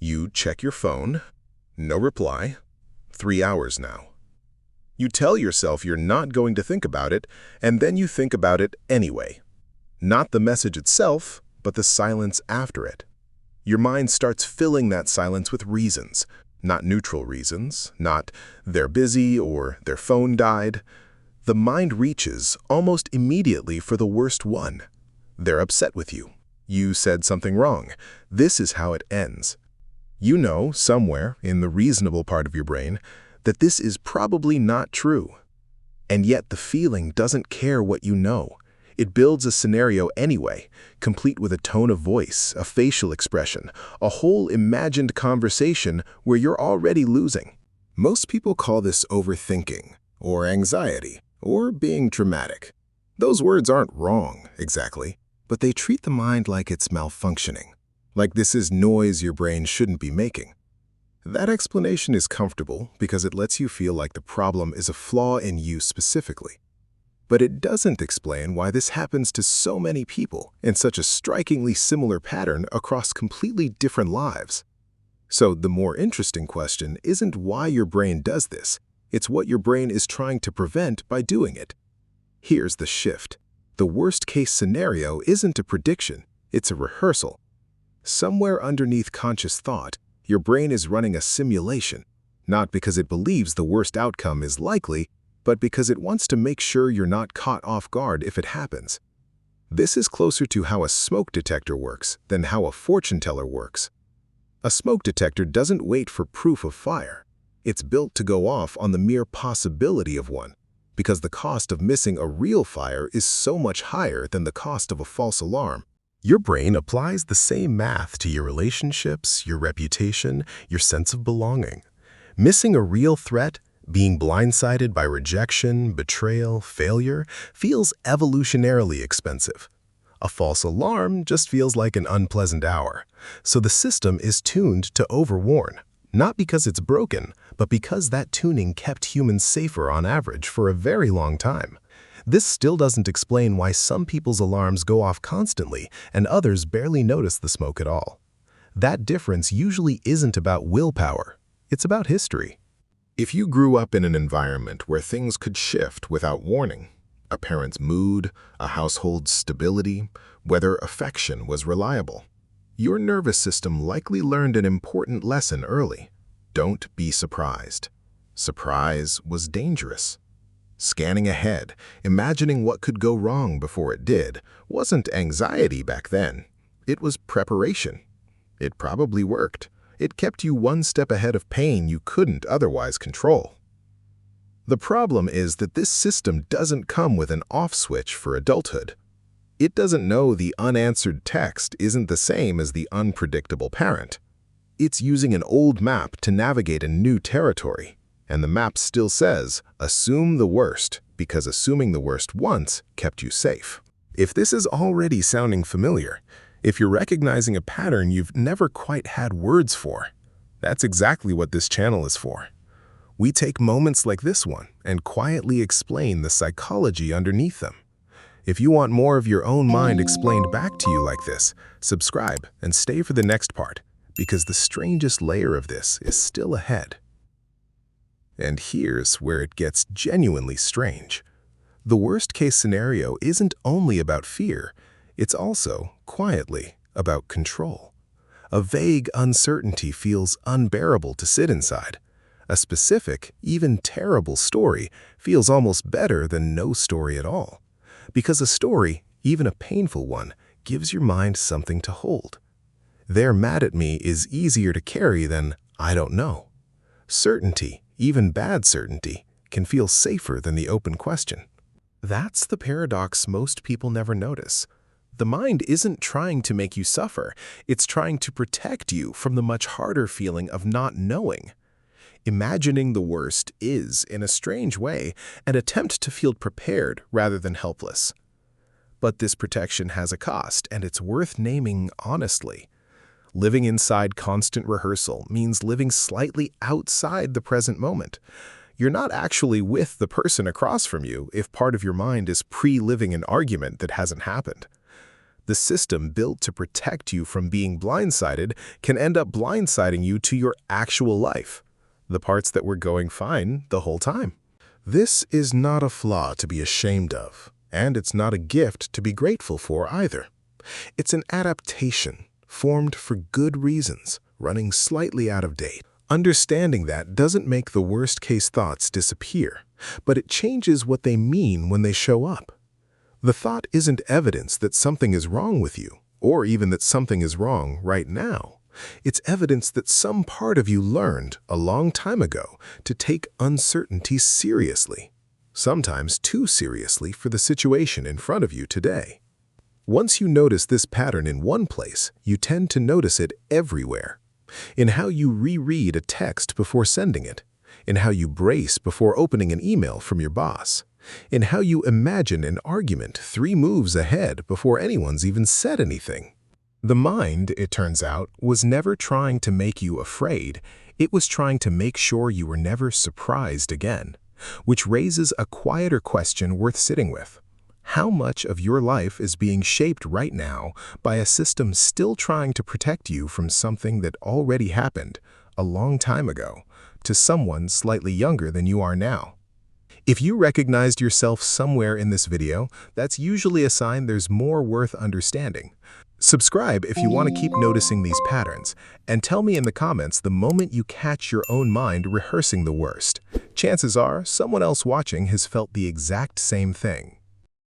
You check your phone. No reply. 3 hours now. You tell yourself you're not going to think about it, and then you think about it anyway. Not the message itself, but the silence after it. Your mind starts filling that silence with reasons, not neutral reasons, not they're busy or their phone died. The mind reaches almost immediately for the worst one. They're upset with you. You said something wrong. This is how it ends. You know, somewhere in the reasonable part of your brain, that this is probably not true. And yet the feeling doesn't care what you know. It builds a scenario anyway, complete with a tone of voice, a facial expression, a whole imagined conversation where you're already losing. Most people call this overthinking, or anxiety, or being dramatic. Those words aren't wrong, exactly, but they treat the mind like it's malfunctioning, like this is noise your brain shouldn't be making. That explanation is comfortable because it lets you feel like the problem is a flaw in you specifically. But it doesn't explain why this happens to so many people in such a strikingly similar pattern across completely different lives. So the more interesting question isn't why your brain does this, it's what your brain is trying to prevent by doing it. Here's the shift. The worst-case scenario isn't a prediction, it's a rehearsal. Somewhere underneath conscious thought, your brain is running a simulation, not because it believes the worst outcome is likely, but because it wants to make sure you're not caught off guard if it happens. This is closer to how a smoke detector works than how a fortune teller works. A smoke detector doesn't wait for proof of fire. It's built to go off on the mere possibility of one, because the cost of missing a real fire is so much higher than the cost of a false alarm. Your brain applies the same math to your relationships, your reputation, your sense of belonging. Missing a real threat, being blindsided by rejection, betrayal, failure, feels evolutionarily expensive. A false alarm just feels like an unpleasant hour. So the system is tuned to overwarn, not because it's broken, but because that tuning kept humans safer on average for a very long time. This still doesn't explain why some people's alarms go off constantly and others barely notice the smoke at all. That difference usually isn't about willpower, it's about history. If you grew up in an environment where things could shift without warning, a parent's mood, a household's stability, whether affection was reliable, your nervous system likely learned an important lesson early. Don't be surprised. Surprise was dangerous. Scanning ahead, imagining what could go wrong before it did, wasn't anxiety back then. It was preparation. It probably worked. It kept you one step ahead of pain you couldn't otherwise control. The problem is that this system doesn't come with an off switch for adulthood. It doesn't know the unanswered text isn't the same as the unpredictable parent. It's using an old map to navigate a new territory. And the map still says, assume the worst, because assuming the worst once kept you safe. If this is already sounding familiar, if you're recognizing a pattern you've never quite had words for, that's exactly what this channel is for. We take moments like this one and quietly explain the psychology underneath them. If you want more of your own mind explained back to you like this, subscribe and stay for the next part, because the strangest layer of this is still ahead. And here's where it gets genuinely strange. The worst-case scenario isn't only about fear, it's also, quietly, about control. A vague uncertainty feels unbearable to sit inside. A specific, even terrible story feels almost better than no story at all. Because a story, even a painful one, gives your mind something to hold. "They're mad at me" is easier to carry than "I don't know." Certainty, even bad certainty, can feel safer than the open question. That's the paradox most people never notice. The mind isn't trying to make you suffer, it's trying to protect you from the much harder feeling of not knowing. Imagining the worst is, in a strange way, an attempt to feel prepared rather than helpless. But this protection has a cost, and it's worth naming honestly. Living inside constant rehearsal means living slightly outside the present moment. You're not actually with the person across from you if part of your mind is pre-living an argument that hasn't happened. The system built to protect you from being blindsided can end up blindsiding you to your actual life, the parts that were going fine the whole time. This is not a flaw to be ashamed of, and it's not a gift to be grateful for either. It's an adaptation, formed for good reasons, running slightly out of date. Understanding that doesn't make the worst-case thoughts disappear, but it changes what they mean when they show up. The thought isn't evidence that something is wrong with you, or even that something is wrong right now. It's evidence that some part of you learned a long time ago to take uncertainty seriously, sometimes too seriously for the situation in front of you today. Once you notice this pattern in one place, you tend to notice it everywhere. In how you reread a text before sending it, in how you brace before opening an email from your boss, in how you imagine an argument 3 moves ahead before anyone's even said anything. The mind, it turns out, was never trying to make you afraid. It was trying to make sure you were never surprised again, which raises a quieter question worth sitting with. How much of your life is being shaped right now by a system still trying to protect you from something that already happened a long time ago to someone slightly younger than you are now? If you recognized yourself somewhere in this video, that's usually a sign there's more worth understanding. Subscribe if you want to keep noticing these patterns, and tell me in the comments the moment you catch your own mind rehearsing the worst. Chances are someone else watching has felt the exact same thing.